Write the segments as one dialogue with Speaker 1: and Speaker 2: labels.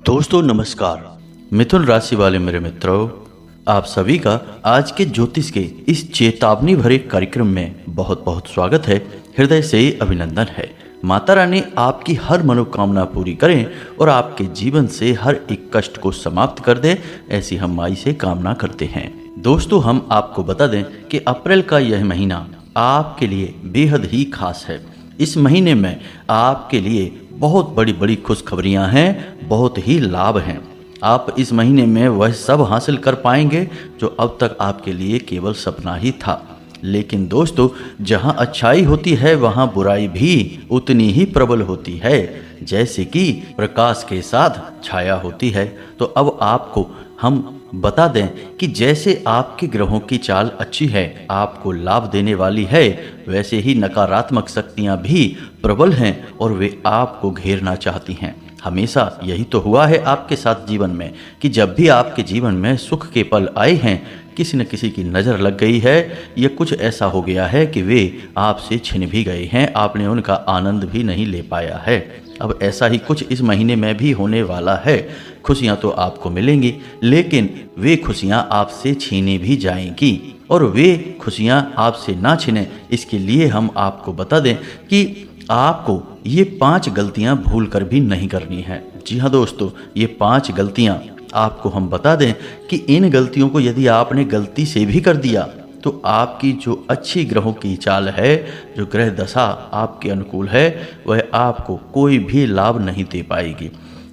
Speaker 1: दोस्तों नमस्कार। मिथुन राशि वाले मेरे मित्रों, आप सभी का आज के ज्योतिष के इस चेतावनी भरे कार्यक्रम में बहुत बहुत स्वागत है। हृदय से अभिनंदन है। माता रानी आपकी हर मनोकामना पूरी करें और आपके जीवन से हर एक कष्ट को समाप्त कर दे, ऐसी हम माई से कामना करते हैं। दोस्तों, हम आपको बता दें कि अप्रैल का यह महीना आपके लिए बेहद ही खास है। इस महीने में आपके लिए बहुत बड़ी बड़ी खुशखबरियां हैं, बहुत ही लाभ हैं। आप इस महीने में वह सब हासिल कर पाएंगे जो अब तक आपके लिए केवल सपना ही था। लेकिन दोस्तों, जहां अच्छाई होती है वहां बुराई भी उतनी ही प्रबल होती है, जैसे कि प्रकाश के साथ छाया होती है। तो अब आपको हम बता दें कि जैसे आपके ग्रहों की चाल अच्छी है, आपको लाभ देने वाली है, वैसे ही नकारात्मक शक्तियां भी प्रबल हैं और वे आपको घेरना चाहती हैं। हमेशा यही तो हुआ है आपके साथ जीवन में कि जब भी आपके जीवन में सुख के पल आए हैं, किसी न किसी की नज़र लग गई है या कुछ ऐसा हो गया है कि वे आपसे छिन भी गए हैं, आपने उनका आनंद भी नहीं ले पाया है। अब ऐसा ही कुछ इस महीने में भी होने वाला है। खुशियां तो आपको मिलेंगी, लेकिन वे खुशियां आपसे छीनी भी जाएंगी। और वे खुशियां आपसे ना छिने, इसके लिए हम आपको बता दें कि आपको ये 5 गलतियां भूल कर भी नहीं करनी है। जी हाँ दोस्तों, ये 5 गलतियां आपको हम बता दें कि इन गलतियों को यदि आपने गलती से भी कर दिया तो आपकी जो अच्छी ग्रहों की चाल है, जो ग्रह दशा आपके अनुकूल है, वह आपको कोई भी लाभ नहीं दे पाएगी।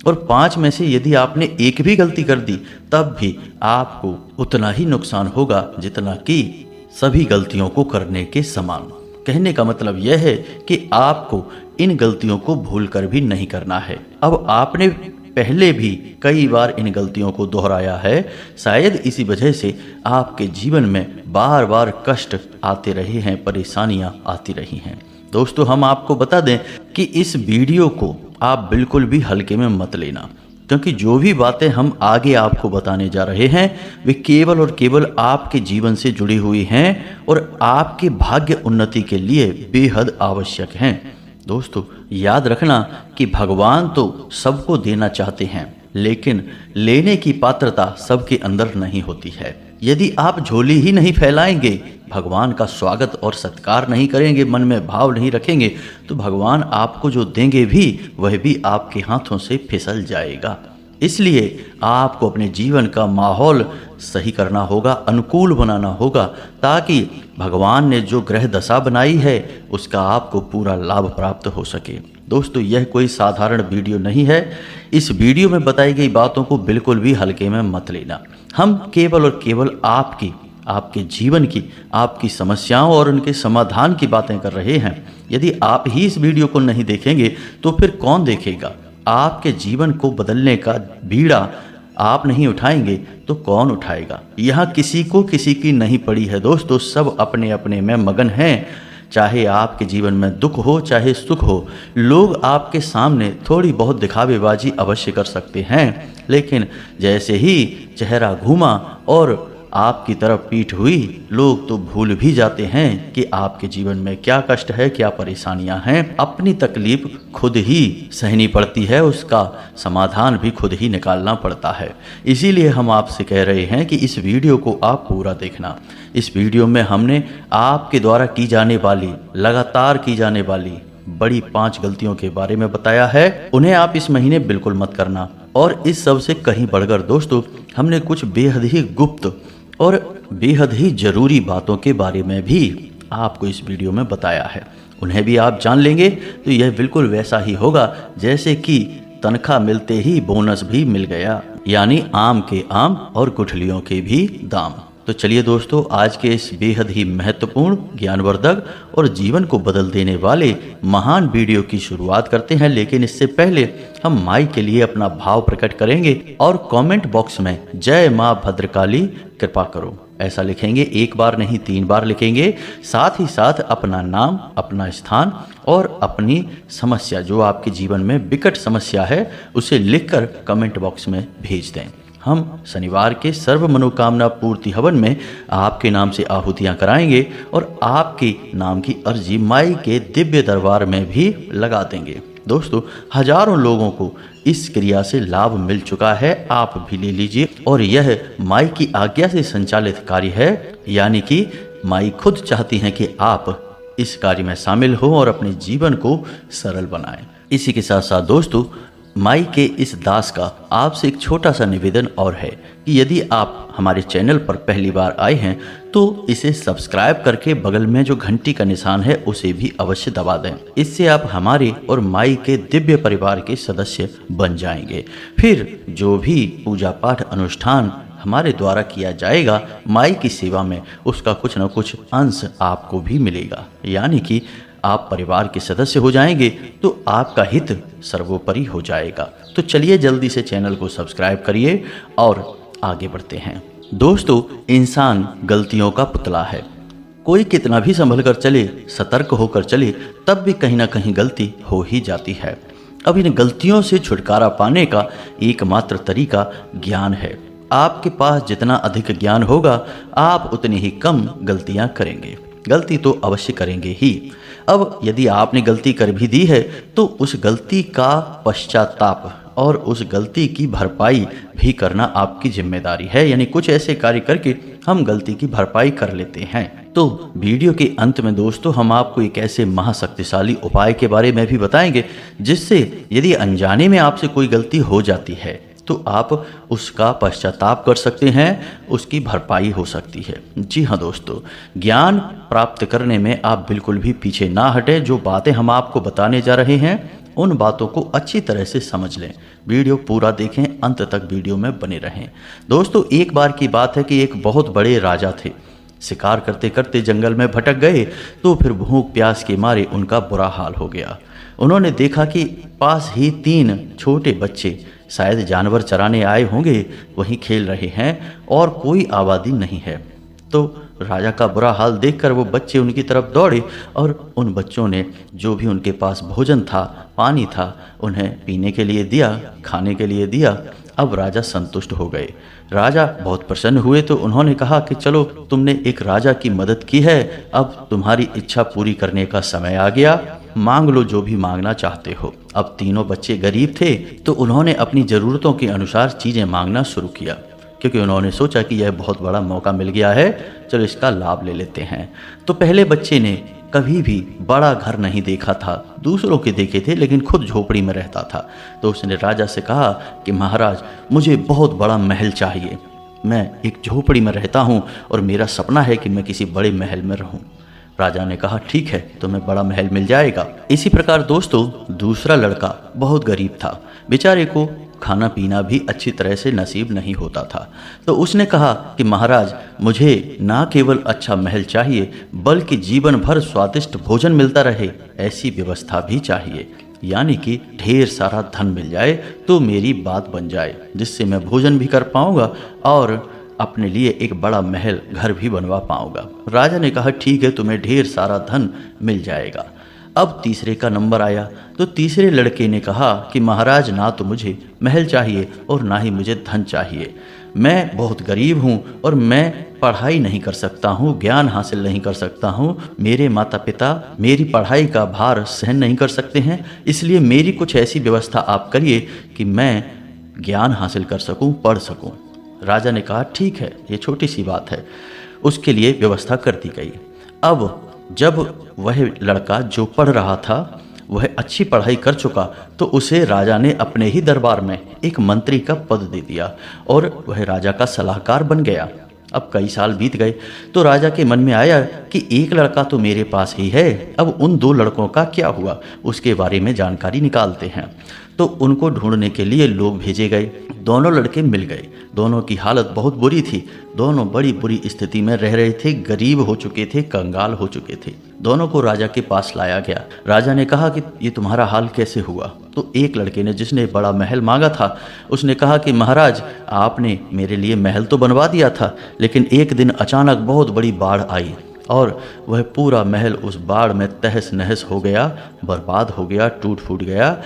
Speaker 1: और 5 में से यदि आपने एक भी गलती कर दी तब भी आपको उतना ही नुकसान होगा जितना कि सभी गलतियों को करने के समान। कहने का मतलब यह है कि आपको इन गलतियों को भूल कर भी नहीं करना है। अब आपने पहले भी कई बार इन गलतियों को दोहराया है, शायद इसी वजह से आपके जीवन में बार बार कष्ट आते रहे हैं, परेशानियां आती रही हैं। दोस्तों, हम आपको बता दें कि इस वीडियो को आप बिल्कुल भी हल्के में मत लेना, क्योंकि जो भी बातें हम आगे आपको बताने जा रहे हैं वे केवल और केवल आपके जीवन से जुड़ी हुई हैं और आपके भाग्य उन्नति के लिए बेहद आवश्यक हैं। दोस्तों, याद रखना कि भगवान तो सबको देना चाहते हैं, लेकिन लेने की पात्रता सबके अंदर नहीं होती है। यदि आप झोली ही नहीं फैलाएंगे, भगवान का स्वागत और सत्कार नहीं करेंगे, मन में भाव नहीं रखेंगे, तो भगवान आपको जो देंगे भी वह भी आपके हाथों से फिसल जाएगा। इसलिए आपको अपने जीवन का माहौल सही करना होगा, अनुकूल बनाना होगा, ताकि भगवान ने जो ग्रह दशा बनाई है उसका आपको पूरा लाभ प्राप्त हो सके। दोस्तों, यह कोई साधारण वीडियो नहीं है। इस वीडियो में बताई गई बातों को बिल्कुल भी हल्के में मत लेना। हम केवल और केवल आपके जीवन की, आपकी समस्याओं और उनके समाधान की बातें कर रहे हैं। यदि आप ही इस वीडियो को नहीं देखेंगे तो फिर कौन देखेगा? आपके जीवन को बदलने का बीड़ा आप नहीं उठाएंगे तो कौन उठाएगा? यहाँ किसी को किसी की नहीं पड़ी है दोस्तों, सब अपने अपने में मगन हैं। चाहे आपके जीवन में दुख हो चाहे सुख हो, लोग आपके सामने थोड़ी बहुत दिखावेबाजी अवश्य कर सकते हैं, लेकिन जैसे ही चेहरा घूमा और आपकी तरफ पीठ हुई, लोग तो भूल भी जाते हैं कि आपके जीवन में क्या कष्ट है, क्या परेशानियां हैं। अपनी तकलीफ खुद ही सहनी पड़ती है, उसका समाधान भी खुद ही निकालना पड़ता है। इसीलिए हम आपसे कह रहे हैं कि इस वीडियो को आप पूरा देखना। इस वीडियो में हमने आपके द्वारा की जाने वाली, लगातार की जाने वाली बड़ी 5 गलतियों के बारे में बताया है। उन्हें आप इस महीने बिल्कुल मत करना। और इस सब से कहीं बढ़कर दोस्तों, हमने कुछ बेहद ही गुप्त और बेहद ही जरूरी बातों के बारे में भी आपको इस वीडियो में बताया है। उन्हें भी आप जान लेंगे तो यह बिल्कुल वैसा ही होगा जैसे कि तनख्वाह मिलते ही बोनस भी मिल गया, यानी आम के आम और गुठलियों के भी दाम। तो चलिए दोस्तों, आज के इस बेहद ही महत्वपूर्ण, ज्ञानवर्धक और जीवन को बदल देने वाले महान वीडियो की शुरुआत करते हैं। लेकिन इससे पहले हम माई के लिए अपना भाव प्रकट करेंगे और कमेंट बॉक्स में जय माँ भद्रकाली कृपा करो ऐसा लिखेंगे। 1 बार नहीं 3 बार लिखेंगे। साथ ही साथ अपना नाम, अपना स्थान और अपनी समस्या, जो आपके जीवन में विकट समस्या है, उसे लिखकर कमेंट बॉक्स में भेज दें। हम शनिवार के सर्व मनोकामना पूर्ति हवन में आपके नाम से आहुतियां कराएंगे और आपके नाम की अर्जी माई के दिव्य दरबार में भी लगा देंगे। दोस्तों, हजारों लोगों को इस क्रिया से लाभ मिल चुका है, आप भी ले लीजिए। और यह माई की आज्ञा से संचालित कार्य है, यानी कि माई खुद चाहती हैं कि आप इस कार्य में शामिल हो और अपने जीवन को सरल बनाएं। इसी के साथ साथ दोस्तों, माई के इस दास का आपसे एक छोटा सा निवेदन और है कि यदि आप हमारे चैनल पर पहली बार आए हैं तो इसे सब्सक्राइब करके बगल में जो घंटी का निशान है उसे भी अवश्य दबा दें। इससे आप हमारे और माई के दिव्य परिवार के सदस्य बन जाएंगे। फिर जो भी पूजा पाठ अनुष्ठान हमारे द्वारा किया जाएगा माई की सेवा में, उसका कुछ न कुछ अंश आपको भी मिलेगा, यानी कि आप परिवार के सदस्य हो जाएंगे तो आपका हित सर्वोपरि हो जाएगा। तो चलिए जल्दी से चैनल को सब्सक्राइब करिए और आगे बढ़ते हैं। दोस्तों, इंसान गलतियों का पुतला है। कोई कितना भी संभल कर चले, सतर्क होकर चले, तब भी कहीं ना कहीं गलती हो ही जाती है। अब इन गलतियों से छुटकारा पाने का एकमात्र तरीका ज्ञान है। आपके पास जितना अधिक ज्ञान होगा, आप उतनी ही कम गलतियां करेंगे। गलती तो अवश्य करेंगे ही। अब यदि आपने गलती कर भी दी है तो उस गलती का पश्चाताप और उस गलती की भरपाई भी करना आपकी जिम्मेदारी है। यानी कुछ ऐसे कार्य करके हम गलती की भरपाई कर लेते हैं। तो वीडियो के अंत में दोस्तों, हम आपको एक ऐसे महाशक्तिशाली उपाय के बारे में भी बताएंगे जिससे यदि अनजाने में आपसे कोई गलती हो जाती है तो आप उसका पश्चाताप कर सकते हैं, उसकी भरपाई हो सकती है। जी हाँ दोस्तों, ज्ञान प्राप्त करने में आप बिल्कुल भी पीछे ना हटें। जो बातें हम आपको बताने जा रहे हैं उन बातों को अच्छी तरह से समझ लें। वीडियो पूरा देखें, अंत तक वीडियो में बने रहें। दोस्तों, एक बार की बात है कि एक बहुत बड़े राजा थे। शिकार करते करते जंगल में भटक गए तो फिर भूख प्यास के मारे उनका बुरा हाल हो गया। उन्होंने देखा कि पास ही 3 छोटे बच्चे शायद जानवर चराने आए होंगे, वहीं खेल रहे हैं और कोई आबादी नहीं है। तो राजा का बुरा हाल देखकर वो बच्चे उनकी तरफ दौड़े और उन बच्चों ने जो भी उनके पास भोजन था, पानी था, उन्हें पीने के लिए दिया, खाने के लिए दिया। अब राजा संतुष्ट हो गए। राजा बहुत प्रसन्न हुए तो उन्होंने कहा कि चलो, तुमने एक राजा की मदद की है, अब तुम्हारी इच्छा पूरी करने का समय आ गया, मांग लो जो भी मांगना चाहते हो। अब तीनों बच्चे गरीब थे तो उन्होंने अपनी ज़रूरतों के अनुसार चीज़ें मांगना शुरू किया, क्योंकि उन्होंने सोचा कि यह बहुत बड़ा मौका मिल गया है, चलो इसका लाभ ले लेते हैं। तो पहले बच्चे ने कभी भी बड़ा घर नहीं देखा था, दूसरों के देखे थे लेकिन खुद झोपड़ी में रहता था। तो उसने राजा से कहा कि महाराज, मुझे बहुत बड़ा महल चाहिए, मैं एक झोपड़ी में रहता हूँ और मेरा सपना है कि मैं किसी बड़े महल में रहूँ। राजा ने कहा ठीक है, तुम्हें बड़ा महल मिल जाएगा। इसी प्रकार दोस्तों, दूसरा लड़का बहुत गरीब था, बेचारे को खाना पीना भी अच्छी तरह से नसीब नहीं होता था। तो उसने कहा कि महाराज, मुझे ना केवल अच्छा महल चाहिए बल्कि जीवन भर स्वादिष्ट भोजन मिलता रहे, ऐसी व्यवस्था भी चाहिए। यानी कि ढेर सारा धन मिल जाए तो मेरी बात बन जाए, जिससे मैं भोजन भी कर पाऊंगा और अपने लिए एक बड़ा महल घर भी बनवा पाऊंगा। राजा ने कहा ठीक है, तुम्हें ढेर सारा धन मिल जाएगा। अब तीसरे का नंबर आया तो तीसरे लड़के ने कहा कि महाराज, ना तो मुझे महल चाहिए और ना ही मुझे धन चाहिए, मैं बहुत गरीब हूँ और मैं पढ़ाई नहीं कर सकता हूँ, ज्ञान हासिल नहीं कर सकता हूँ, मेरे माता पिता मेरी पढ़ाई का भार सहन नहीं कर सकते हैं, इसलिए मेरी कुछ ऐसी व्यवस्था आप करिए कि मैं ज्ञान हासिल कर सकूँ, पढ़ सकूँ। राजा ने कहा ठीक है, ये छोटी सी बात है। उसके लिए व्यवस्था कर दी गई। अब जब वह लड़का जो पढ़ रहा था वह अच्छी पढ़ाई कर चुका तो उसे राजा ने अपने ही दरबार में एक मंत्री का पद दे दिया और वह राजा का सलाहकार बन गया। अब कई साल बीत गए तो राजा के मन में आया कि एक लड़का तो मेरे पास ही है, अब उन 2 लड़कों का क्या हुआ, उसके बारे में जानकारी निकालते हैं। तो उनको ढूंढने के लिए लोग भेजे गए। दोनों लड़के मिल गए। दोनों की हालत बहुत बुरी थी, दोनों बड़ी बुरी स्थिति में रह रहे थे, गरीब हो चुके थे, कंगाल हो चुके थे। दोनों को राजा के पास लाया गया। राजा ने कहा कि ये तुम्हारा हाल कैसे हुआ? तो एक लड़के ने, जिसने बड़ा महल मांगा था, उसने कहा कि महाराज, आपने मेरे लिए महल तो बनवा दिया था, लेकिन एक दिन अचानक बहुत बड़ी बाढ़ आई और वह पूरा महल उस बाढ़ में तहस नहस हो गया, बर्बाद हो गया, टूट फूट गया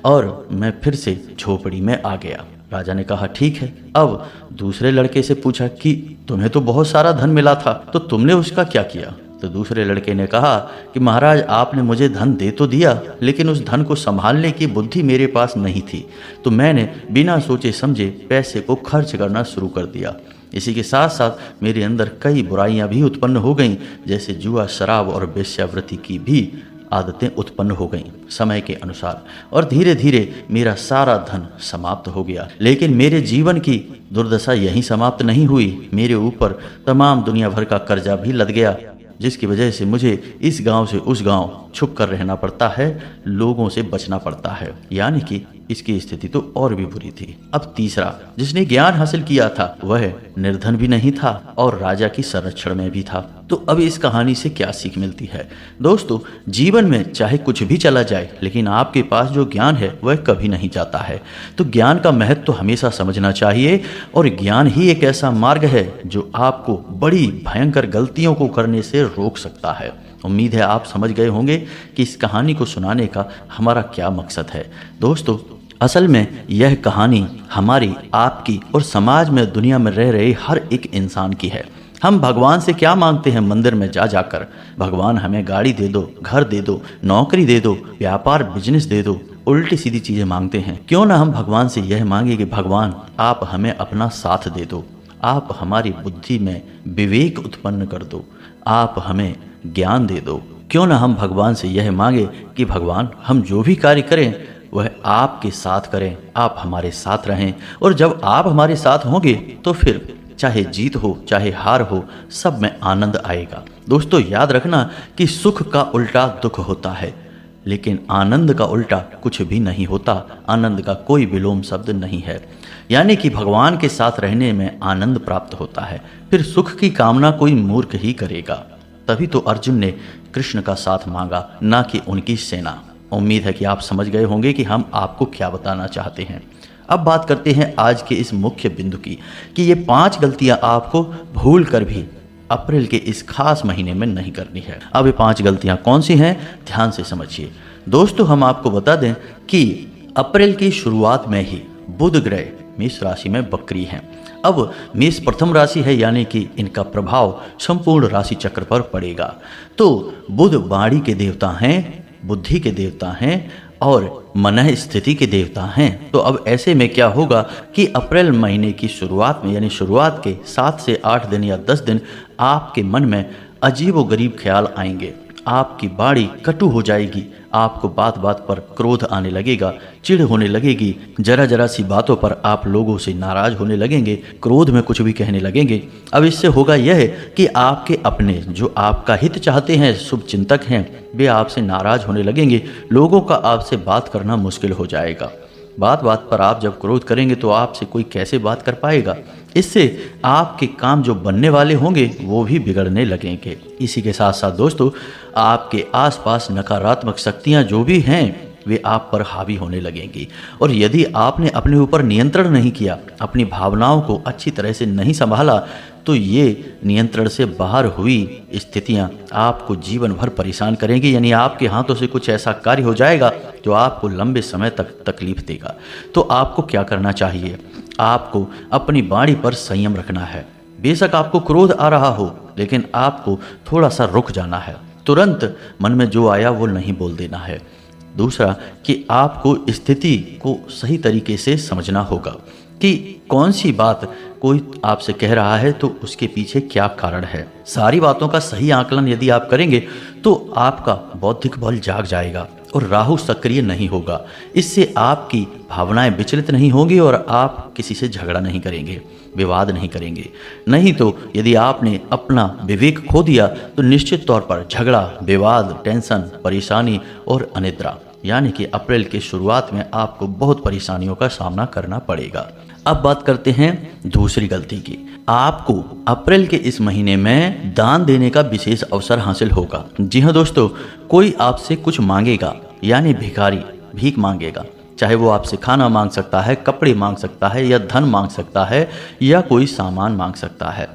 Speaker 1: और मैं फिर से झोपड़ी में आ गया। राजा ने कहा ठीक है। अब दूसरे लड़के से पूछा कि तुम्हें तो बहुत सारा धन मिला था, तो तुमने उसका क्या किया? तो दूसरे लड़के ने कहा कि महाराज आपने मुझे धन दे तो दिया, लेकिन उस धन को संभालने की बुद्धि मेरे पास नहीं थी, तो मैंने बिना सोचे समझे पैसे को खर्च करना शुरू कर दिया। इसी के साथ साथ मेरे अंदर कई बुराइयां भी उत्पन्न हो गईं, जैसे जुआ, शराब और वेश्यावृत्ति की भी आदतें उत्पन्न हो गईं समय के अनुसार, और धीरे धीरे मेरा सारा धन समाप्त हो गया। लेकिन मेरे जीवन की दुर्दशा यहीं समाप्त नहीं हुई, मेरे ऊपर तमाम दुनिया भर का कर्जा भी लद गया, जिसकी वजह से मुझे इस गांव से उस गांव छुप कर रहना पड़ता है, लोगों से बचना पड़ता है। यानी कि इसकी स्थिति तो और भी बुरी थी। अब तीसरा, जिसने ज्ञान हासिल किया था वह निर्धन भी नहीं था और राजा की संरक्षण में भी था। तो अब इस कहानी से क्या सीख मिलती है? दोस्तों, जीवन में चाहे कुछ भी चला जाए, लेकिन आपके पास जो ज्ञान है वह कभी नहीं जाता है। तो ज्ञान का महत्व तो हमेशा समझना चाहिए, और ज्ञान ही एक ऐसा मार्ग है जो आपको बड़ी भयंकर गलतियों को करने से रोक सकता है। उम्मीद है आप समझ गए होंगे कि इस कहानी को सुनाने का हमारा क्या मकसद है। दोस्तों, असल में यह कहानी हमारी, आपकी और समाज में, दुनिया में रह रहे हर एक इंसान की है। हम भगवान से क्या मांगते हैं मंदिर में जा जाकर? भगवान हमें गाड़ी दे दो, घर दे दो, नौकरी दे दो, व्यापार बिजनेस दे दो, उल्टी सीधी चीजें मांगते हैं। क्यों ना हम भगवान से यह मांगे कि भगवान आप हमें अपना साथ दे दो, आप हमारी बुद्धि में विवेक उत्पन्न कर दो, आप हमें ज्ञान दे दो। क्यों ना हम भगवान से यह मांगे कि भगवान हम जो भी कार्य करें वह आपके साथ करें, आप हमारे साथ रहें, और जब आप हमारे साथ होंगे तो फिर चाहे जीत हो चाहे हार हो, सब में आनंद आएगा। दोस्तों, याद रखना कि सुख का उल्टा दुख होता है, लेकिन आनंद का उल्टा कुछ भी नहीं होता। आनंद का कोई विलोम शब्द नहीं है। यानी कि भगवान के साथ रहने में आनंद प्राप्त होता है। फिर सुख की कामना कोई मूर्ख ही करेगा। तभी तो अर्जुन ने कृष्ण का साथ मांगा, ना कि उनकी सेना। उम्मीद है कि आप समझ गए होंगे कि हम आपको क्या बताना चाहते हैं। अब बात करते हैं आज के इस मुख्य बिंदु की, कि ये 5 गलतियां आपको भूल कर भी अप्रैल के इस खास महीने में नहीं करनी है। अब ये 5 गलतियां कौन सी हैं, ध्यान से समझिए। दोस्तों, हम आपको बता दें कि अप्रैल की शुरुआत में ही बुध ग्रह मेष राशि में वक्री हैं। अब मेष प्रथम राशि है, यानी कि इनका प्रभाव संपूर्ण राशि चक्र पर पड़ेगा। तो बुध वाणी के देवता हैं, बुद्धि के देवता हैं और मन स्थिति के देवता हैं। तो अब ऐसे में क्या होगा कि अप्रैल महीने की शुरुआत में, यानी शुरुआत के 7 से 8 दिन या 10 दिन आपके मन में अजीबोगरीब ख्याल आएंगे, आपकी वाणी कटु हो जाएगी, आपको बात बात पर क्रोध आने लगेगा, चिढ़ होने लगेगी, जरा जरा सी बातों पर आप लोगों से नाराज होने लगेंगे, क्रोध में कुछ भी कहने लगेंगे। अब इससे होगा यह कि आपके अपने जो आपका हित चाहते हैं, शुभ चिंतक हैं, वे आपसे नाराज होने लगेंगे, लोगों का आपसे बात करना मुश्किल हो जाएगा। बात बात पर आप जब क्रोध करेंगे तो आपसे कोई कैसे बात कर पाएगा। इससे आपके काम जो बनने वाले होंगे वो भी बिगड़ने लगेंगे। इसी के साथ साथ दोस्तों, आपके आसपास नकारात्मक शक्तियां जो भी हैं वे आप पर हावी होने लगेंगी, और यदि आपने अपने ऊपर नियंत्रण नहीं किया, अपनी भावनाओं को अच्छी तरह से नहीं संभाला, तो ये नियंत्रण से बाहर हुई स्थितियां आपको जीवन भर परेशान करेंगी। यानी आपके हाथों से कुछ ऐसा कार्य हो जाएगा जो आपको लंबे समय तक तकलीफ देगा। तो आपको क्या करना चाहिए? आपको अपनी वाणी पर संयम रखना है। बेशक आपको क्रोध आ रहा हो, लेकिन आपको थोड़ा सा रुक जाना है। तुरंत मन में जो आया वो नहीं बोल देना है। दूसरा कि आपको स्थिति को सही तरीके से समझना होगा कि कौन सी बात कोई आपसे कह रहा है तो उसके पीछे क्या कारण है। सारी बातों का सही आकलन यदि आप करेंगे तो आपका बौद्धिक बल जाग जाएगा और राहु सक्रिय नहीं होगा। इससे आपकी भावनाएं विचलित नहीं होंगी और आप किसी से झगड़ा नहीं करेंगे, विवाद नहीं करेंगे। नहीं तो यदि आपने अपना विवेक खो दिया तो निश्चित तौर पर झगड़ा, विवाद, टेंशन, परेशानी और अनिद्रा, यानी कि अप्रैल की शुरुआत में आपको बहुत परेशानियों का सामना करना पड़ेगा। अब बात करते हैं दूसरी गलती की। आपको अप्रैल के इस महीने में दान देने का विशेष अवसर हासिल होगा। जी हाँ दोस्तों, कोई आपसे कुछ मांगेगा, यानी भिखारी भीख मांगेगा। चाहे वो आपसे खाना मांग सकता है, कपड़े मांग सकता है, या धन मांग सकता है, या कोई सामान मांग सकता है।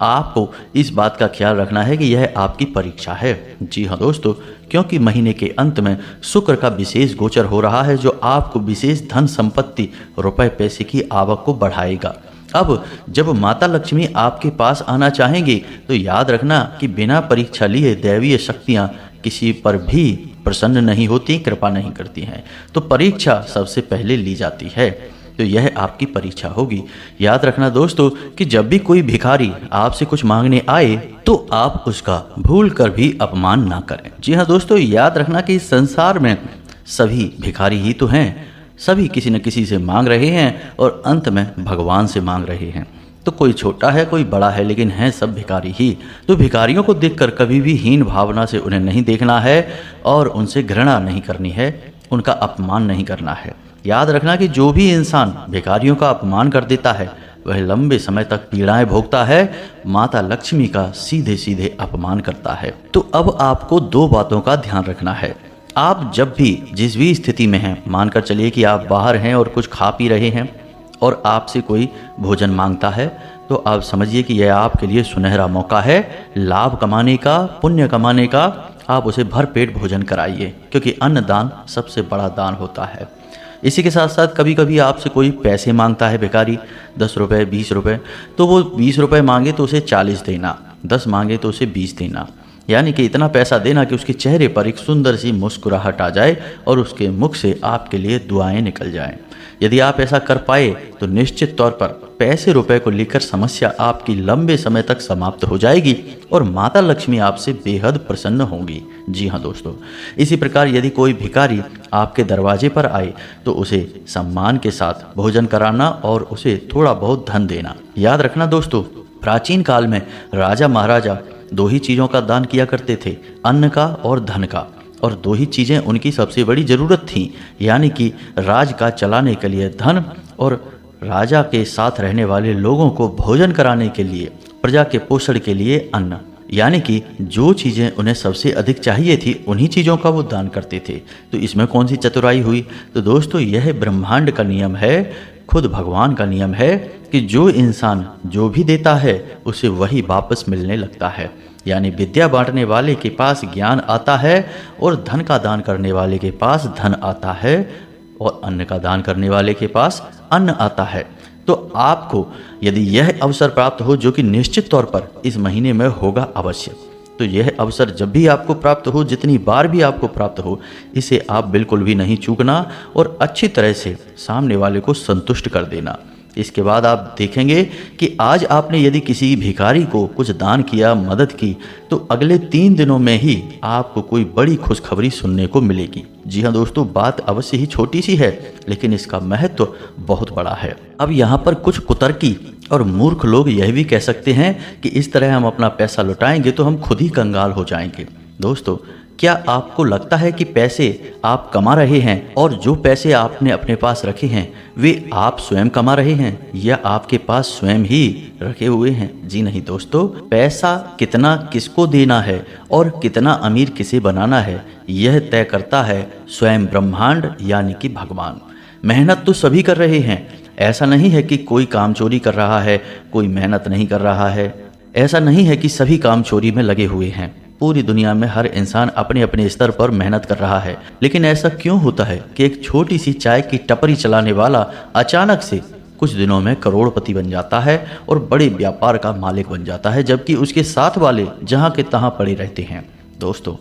Speaker 1: आपको इस बात का ख्याल रखना है कि यह आपकी परीक्षा है। जी हाँ दोस्तों, क्योंकि महीने के अंत में शुक्र का विशेष गोचर हो रहा है जो आपको विशेष धन संपत्ति, रुपए पैसे की आवक को बढ़ाएगा। अब जब माता लक्ष्मी आपके पास आना चाहेंगी तो याद रखना कि बिना परीक्षा लिए दैवीय शक्तियाँ किसी पर भी प्रसन्न नहीं होती, कृपा नहीं करती हैं। तो परीक्षा सबसे पहले ली जाती है, तो यह आपकी परीक्षा होगी। याद रखना दोस्तों कि जब भी कोई भिखारी आपसे कुछ मांगने आए तो आप उसका भूल कर भी अपमान ना करें। जी हाँ दोस्तों, याद रखना कि इस संसार में सभी भिखारी ही तो हैं, सभी किसी न किसी से मांग रहे हैं और अंत में भगवान से मांग रहे हैं। तो कोई छोटा है कोई बड़ा है, लेकिन हैं सब भिखारी ही। तो भिखारियों को देखकर कभी भी हीन भावना से उन्हें नहीं देखना है और उनसे घृणा नहीं करनी है, उनका अपमान नहीं करना है। याद रखना कि जो भी इंसान भिखारियों का अपमान कर देता है वह लंबे समय तक पीड़ाएं भोगता है, माता लक्ष्मी का सीधे सीधे अपमान करता है। तो अब आपको दो बातों का ध्यान रखना है। आप जब भी जिस भी स्थिति में हैं, मानकर चलिए कि आप बाहर हैं और कुछ खा पी रहे हैं और आपसे कोई भोजन मांगता है, तो आप समझिए कि यह आपके लिए सुनहरा मौका है लाभ कमाने का, पुण्य कमाने का। आप उसे भर पेट भोजन कराइए, क्योंकि अन्न दान सबसे बड़ा दान होता है। इसी के साथ साथ कभी कभी आपसे कोई पैसे मांगता है भिखारी, 10 रुपये 20 रुपये, तो वो 20 रुपये मांगे तो उसे 40 देना, 10 मांगे तो उसे 20 देना। यानी कि इतना पैसा देना कि उसके चेहरे पर एक सुंदर सी मुस्कुराहट आ जाए और उसके मुख से आपके लिए दुआएं निकल जाएं। यदि आप ऐसा कर पाए तो निश्चित तौर पर पैसे रुपए को लेकर समस्या आपकी लंबे समय तक समाप्त हो जाएगी और माता लक्ष्मी आपसे बेहद प्रसन्न होंगी। जी हाँ दोस्तों, इसी प्रकार यदि कोई भिखारी आपके दरवाजे पर आए तो उसे सम्मान के साथ भोजन कराना और उसे थोड़ा बहुत धन देना। याद रखना दोस्तों, प्राचीन काल में राजा महाराजा दो ही चीज़ों का दान किया करते थे, अन्न का और धन का। और दो ही चीज़ें उनकी सबसे बड़ी ज़रूरत थीं, यानी कि राज का चलाने के लिए धन और राजा के साथ रहने वाले लोगों को भोजन कराने के लिए, प्रजा के पोषण के लिए अन्न। यानी कि जो चीज़ें उन्हें सबसे अधिक चाहिए थी उन्हीं चीज़ों का वो दान करते थे। तो इसमें कौन सी चतुराई हुई? तो दोस्तों यह ब्रह्मांड का नियम है, खुद भगवान का नियम है कि जो इंसान जो भी देता है उसे वही वापस मिलने लगता है। यानी विद्या बांटने वाले के पास ज्ञान आता है और धन का दान करने वाले के पास धन आता है और अन्न का दान करने वाले के पास अन्न आता है। तो आपको यदि यह अवसर प्राप्त हो, जो कि निश्चित तौर पर इस महीने में होगा अवश्य, तो यह अवसर जब भी आपको प्राप्त हो, जितनी बार भी आपको प्राप्त हो, इसे आप बिल्कुल भी नहीं चूकना और अच्छी तरह से सामने वाले को संतुष्ट कर देना। इसके बाद आप देखेंगे कि आज आपने यदि किसी भिखारी को कुछ दान किया, मदद की, तो अगले 3 दिनों में ही आपको कोई बड़ी खुशखबरी सुनने को मिलेगी। जी हाँ दोस्तों, बात अवश्य ही छोटी सी है, लेकिन इसका महत्व बहुत बड़ा है। अब यहाँ पर कुछ कुतर्की और मूर्ख लोग यह भी कह सकते हैं कि इस तरह हम अपना पैसा लुटाएंगे तो हम खुद ही कंगाल हो जाएंगे। दोस्तों, क्या आपको लगता है कि पैसे आप कमा रहे हैं और जो पैसे आपने अपने पास रखे हैं वे आप स्वयं कमा रहे हैं या आपके पास स्वयं ही रखे हुए हैं? जी नहीं दोस्तों, पैसा कितना किसको देना है और कितना अमीर किसे बनाना है, यह तय करता है स्वयं ब्रह्मांड यानी कि भगवान। मेहनत तो सभी कर रहे हैं, ऐसा नहीं है कि कोई काम चोरी कर रहा है, कोई मेहनत नहीं कर रहा है। ऐसा नहीं है कि सभी काम चोरी में लगे हुए हैं। पूरी दुनिया में हर इंसान अपने अपने स्तर पर मेहनत कर रहा है। लेकिन ऐसा क्यों होता है कि एक छोटी सी चाय की टपरी चलाने वाला अचानक से कुछ दिनों में करोड़पति बन जाता है और बड़े व्यापार का मालिक बन जाता है, जबकि उसके साथ वाले जहां के तहां पड़े रहते हैं? दोस्तों,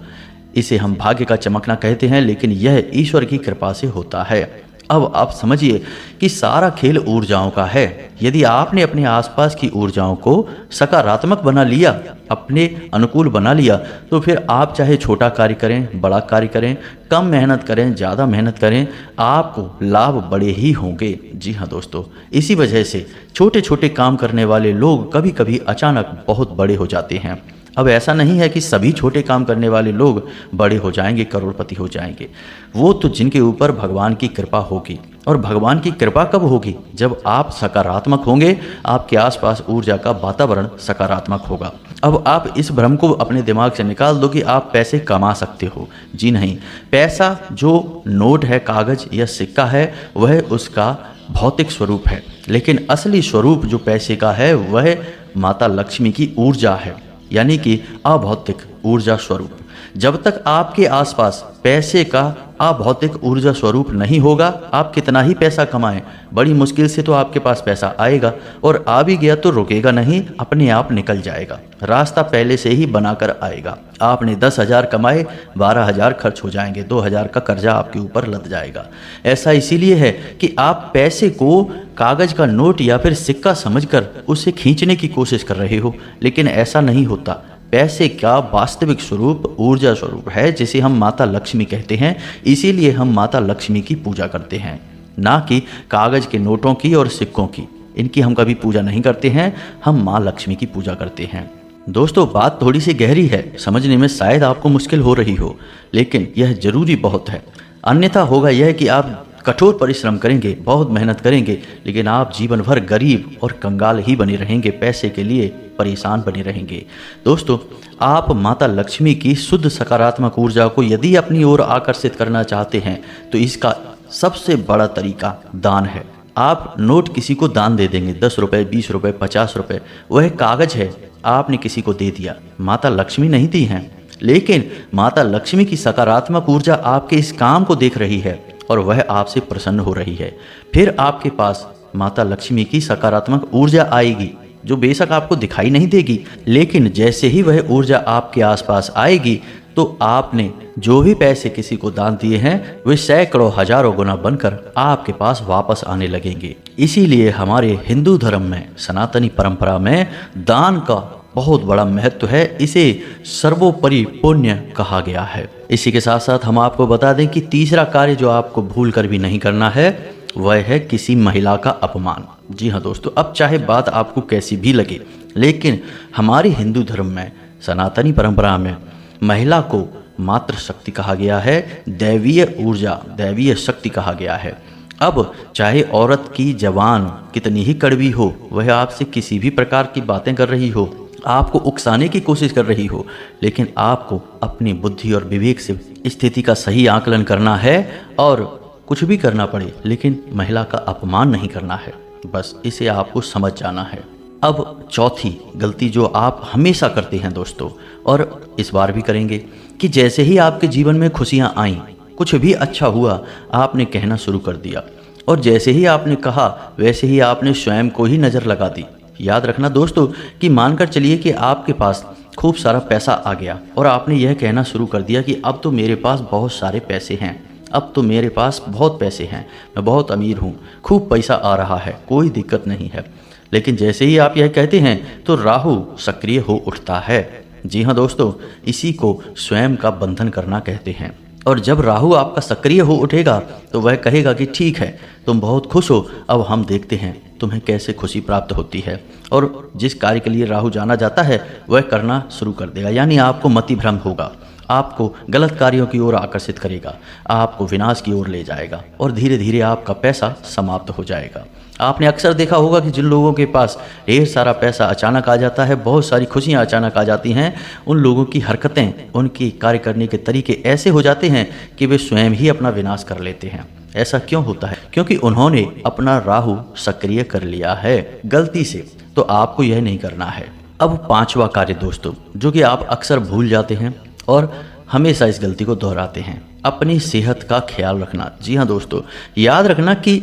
Speaker 1: इसे हम भाग्य का चमकना कहते हैं, लेकिन यह ईश्वर की कृपा से होता है। अब आप समझिए कि सारा खेल ऊर्जाओं का है। यदि आपने अपने आसपास की ऊर्जाओं को सकारात्मक बना लिया, अपने अनुकूल बना लिया, तो फिर आप चाहे छोटा कार्य करें, बड़ा कार्य करें, कम मेहनत करें, ज़्यादा मेहनत करें, आपको लाभ बड़े ही होंगे। जी हाँ दोस्तों, इसी वजह से छोटे छोटे काम करने वाले लोग कभी कभी अचानक बहुत बड़े हो जाते हैं। अब ऐसा नहीं है कि सभी छोटे काम करने वाले लोग बड़े हो जाएंगे, करोड़पति हो जाएंगे। वो तो जिनके ऊपर भगवान की कृपा होगी। और भगवान की कृपा कब होगी? जब आप सकारात्मक होंगे, आपके आसपास ऊर्जा का वातावरण सकारात्मक होगा। अब आप इस भ्रम को अपने दिमाग से निकाल दो कि आप पैसे कमा सकते हो। जी नहीं, पैसा जो नोट है, कागज या सिक्का है, वह उसका भौतिक स्वरूप है, लेकिन असली स्वरूप जो पैसे का है वह माता लक्ष्मी की ऊर्जा है, यानी कि अभौतिक ऊर्जा स्वरूप। जब तक आपके आसपास पैसे का आप भौतिक ऊर्जा स्वरूप नहीं होगा। आप कितना ही पैसा कमाएं, बड़ी मुश्किल से तो आपके पास पैसा आएगा, और आ भी गया तो रुकेगा नहीं, अपने आप निकल जाएगा। रास्ता पहले से ही बनाकर आएगा। आपने 10,000 कमाए, 12,000 खर्च हो जाएंगे, 2,000 का कर्जा आपके ऊपर लद जाएगा। ऐसा इसीलिए है कि आप पैसे को कागज का नोट या फिर सिक्का समझकर उसे खींचने की कोशिश कर रहे हो, लेकिन ऐसा नहीं होता। पैसे का वास्तविक स्वरूप ऊर्जा स्वरूप है, जिसे हम माता लक्ष्मी कहते हैं। इसीलिए हम माता लक्ष्मी की पूजा करते हैं, ना कि कागज के नोटों की और सिक्कों की। इनकी हम कभी पूजा नहीं करते हैं, हम माँ लक्ष्मी की पूजा करते हैं। दोस्तों, बात थोड़ी सी गहरी है, समझने में शायद आपको मुश्किल हो रही हो, लेकिन यह जरूरी बहुत है। अन्यथा होगा यह कि आप कठोर परिश्रम करेंगे, बहुत मेहनत करेंगे, लेकिन आप जीवन भर गरीब और कंगाल ही बने रहेंगे, पैसे के लिए परेशान बने रहेंगे। दोस्तों, आप माता लक्ष्मी की शुद्ध सकारात्मक ऊर्जा को यदि अपनी ओर आकर्षित करना चाहते हैं तो इसका सबसे बड़ा तरीका दान है। आप नोट किसी को दान दे देंगे, 10 रुपये, 20 रुपये, 50 रुपये, वह कागज है, आपने किसी को दे दिया, माता लक्ष्मी नहीं दी हैं। लेकिन माता लक्ष्मी की सकारात्मक ऊर्जा आपके इस काम को देख रही है और वह आपसे प्रसन्न हो रही है। फिर आपके पास माता लक्ष्मी की सकारात्मक ऊर्जा आएगी, जो बेशक आपको दिखाई नहीं देगी, लेकिन जैसे ही वह ऊर्जा आपके आसपास आएगी तो आपने जो भी पैसे किसी को दान दिए हैं वे सैकड़ों हजारों गुना बनकर आपके पास वापस आने लगेंगे। इसीलिए हमारे हिंदू धर्म में, सनातनी परंपरा में दान का बहुत बड़ा महत्व है। इसे सर्वोपरि पुण्य कहा गया है। इसी के साथ साथ हम आपको बता दें कि तीसरा कार्य जो आपको भूल कर भी नहीं करना है वह है किसी महिला का अपमान। जी हाँ दोस्तों, अब चाहे बात आपको कैसी भी लगे, लेकिन हमारे हिंदू धर्म में, सनातनी परंपरा में महिला को मातृ शक्ति कहा गया है, दैवीय ऊर्जा, दैवीय शक्ति कहा गया है। अब चाहे औरत की जवान कितनी ही कड़वी हो, वह आपसे किसी भी प्रकार की बातें कर रही हो, आपको उकसाने की कोशिश कर रही हो, लेकिन आपको अपनी बुद्धि और विवेक से स्थिति का सही आकलन करना है और कुछ भी करना पड़े, लेकिन महिला का अपमान नहीं करना है। बस इसे आपको समझ जाना है। अब चौथी गलती जो आप हमेशा करते हैं दोस्तों, और इस बार भी करेंगे, कि जैसे ही आपके जीवन में खुशियाँ आईं, कुछ भी अच्छा हुआ, आपने कहना शुरू कर दिया, और जैसे ही आपने कहा वैसे ही आपने स्वयं को ही नज़र लगा दी। याद रखना दोस्तों कि मानकर चलिए कि आपके पास खूब सारा पैसा आ गया और आपने यह कहना शुरू कर दिया कि अब तो मेरे पास बहुत सारे पैसे हैं, अब तो मेरे पास बहुत पैसे हैं, मैं बहुत अमीर हूँ, खूब पैसा आ रहा है, कोई दिक्कत नहीं है। लेकिन जैसे ही आप यह कहते हैं तो राहु सक्रिय हो उठता है। जी हाँ दोस्तों, इसी को स्वयं का बंधन करना कहते हैं। और जब राहु आपका सक्रिय हो उठेगा तो वह कहेगा कि ठीक है, तुम बहुत खुश हो, अब हम देखते हैं तुम्हें कैसे खुशी प्राप्त होती है। और जिस कार्य के लिए राहु जाना जाता है वह करना शुरू कर देगा, यानी आपको मति भ्रम होगा, आपको गलत कार्यों की ओर आकर्षित करेगा, आपको विनाश की ओर ले जाएगा और धीरे धीरे आपका पैसा समाप्त हो जाएगा। आपने अक्सर देखा होगा कि जिन लोगों के पास ढेर सारा पैसा अचानक आ जाता है, बहुत सारी खुशियां अचानक आ जाती हैं, उन लोगों की हरकतें, उनकी कार्य करने के तरीके ऐसे हो जाते हैं कि वे स्वयं ही अपना विनाश कर लेते हैं। ऐसा क्यों होता है? क्योंकि उन्होंने अपना राहु सक्रिय कर लिया है गलती से। तो आपको यह नहीं करना है। अब पांचवा कार्य दोस्तों, जो कि आप अक्सर भूल जाते हैं और हमेशा इस गलती को दोहराते हैं, अपनी सेहत का ख्याल रखना। जी हाँ दोस्तों, याद रखना कि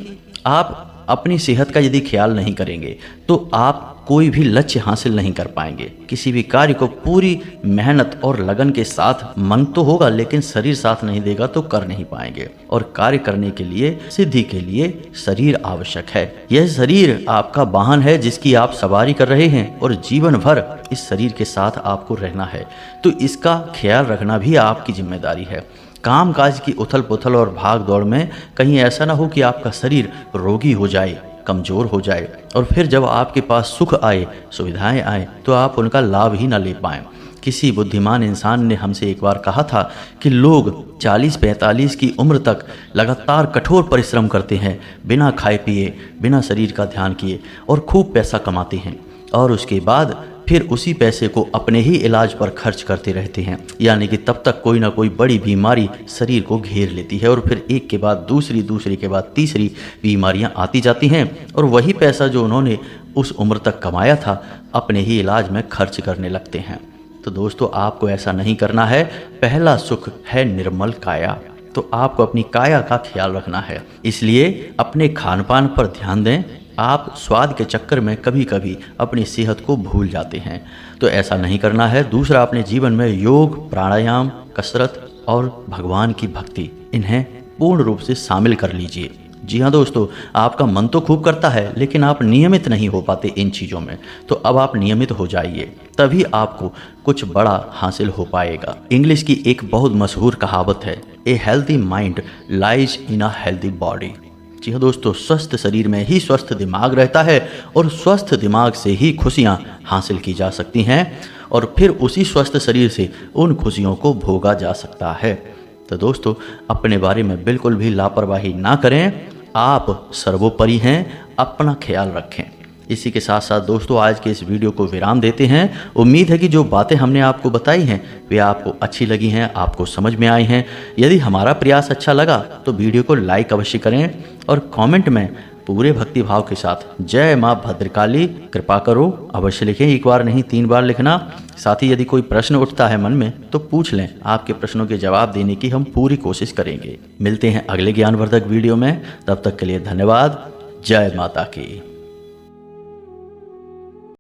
Speaker 1: आप अपनी सेहत का यदि ख्याल नहीं करेंगे तो आप कोई भी लक्ष्य हासिल नहीं कर पाएंगे। किसी भी कार्य को पूरी मेहनत और लगन के साथ, मन तो होगा लेकिन शरीर साथ नहीं देगा तो कर नहीं पाएंगे। और कार्य करने के लिए, सिद्धि के लिए शरीर आवश्यक है। यह शरीर आपका वाहन है जिसकी आप सवारी कर रहे हैं और जीवन भर इस शरीर के साथ आपको रहना है, तो इसका ख्याल रखना भी आपकी जिम्मेदारी है। काम काज की उथल पुथल और भाग दौड़ में कहीं ऐसा ना हो कि आपका शरीर रोगी हो जाए, कमज़ोर हो जाए, और फिर जब आपके पास सुख आए, सुविधाएं आए, तो आप उनका लाभ ही ना ले पाएं। किसी बुद्धिमान इंसान ने हमसे एक बार कहा था कि लोग 40-45 की उम्र तक लगातार कठोर परिश्रम करते हैं, बिना खाए पिए, बिना शरीर का ध्यान किए, और खूब पैसा कमाते हैं, और उसके बाद फिर उसी पैसे को अपने ही इलाज पर खर्च करते रहते हैं। यानी कि तब तक कोई ना कोई बड़ी बीमारी शरीर को घेर लेती है और फिर एक के बाद दूसरी, दूसरी के बाद तीसरी बीमारियां आती जाती हैं, और वही पैसा जो उन्होंने उस उम्र तक कमाया था अपने ही इलाज में खर्च करने लगते हैं। तो दोस्तों, आपको ऐसा नहीं करना है। पहला सुख है निर्मल काया। तो आपको अपनी काया का ख्याल रखना है। इसलिए अपने खान पान पर ध्यान दें। आप स्वाद के चक्कर में कभी कभी अपनी सेहत को भूल जाते हैं, तो ऐसा नहीं करना है। दूसरा, अपने जीवन में योग, प्राणायाम, कसरत और भगवान की भक्ति, इन्हें पूर्ण रूप से शामिल कर लीजिए। जी हाँ दोस्तों, आपका मन तो खूब करता है लेकिन आप नियमित नहीं हो पाते इन चीज़ों में, तो अब आप नियमित हो जाइए, तभी आपको कुछ बड़ा हासिल हो पाएगा। इंग्लिश की एक बहुत मशहूर कहावत है, a healthy mind lies in a healthy body. जी हाँ दोस्तों, स्वस्थ शरीर में ही स्वस्थ दिमाग रहता है और स्वस्थ दिमाग से ही खुशियाँ हासिल की जा सकती हैं और फिर उसी स्वस्थ शरीर से उन खुशियों को भोगा जा सकता है। तो दोस्तों, अपने बारे में बिल्कुल भी लापरवाही ना करें। आप सर्वोपरि हैं, अपना ख्याल रखें। इसी के साथ साथ दोस्तों, आज के इस वीडियो को विराम देते हैं। उम्मीद है कि जो बातें हमने आपको बताई हैं वे आपको अच्छी लगी हैं, आपको समझ में आई हैं। यदि हमारा प्रयास अच्छा लगा तो वीडियो को लाइक अवश्य करें और कमेंट में पूरे भक्तिभाव के साथ जय माँ भद्रकाली कृपा करो अवश्य लिखें। एक बार नहीं 3 बार लिखना। साथ ही यदि कोई प्रश्न उठता है मन में तो पूछ लें, आपके प्रश्नों के जवाब देने की हम पूरी कोशिश करेंगे। मिलते हैं अगले ज्ञानवर्धक वीडियो में, तब तक के लिए धन्यवाद। जय माता की।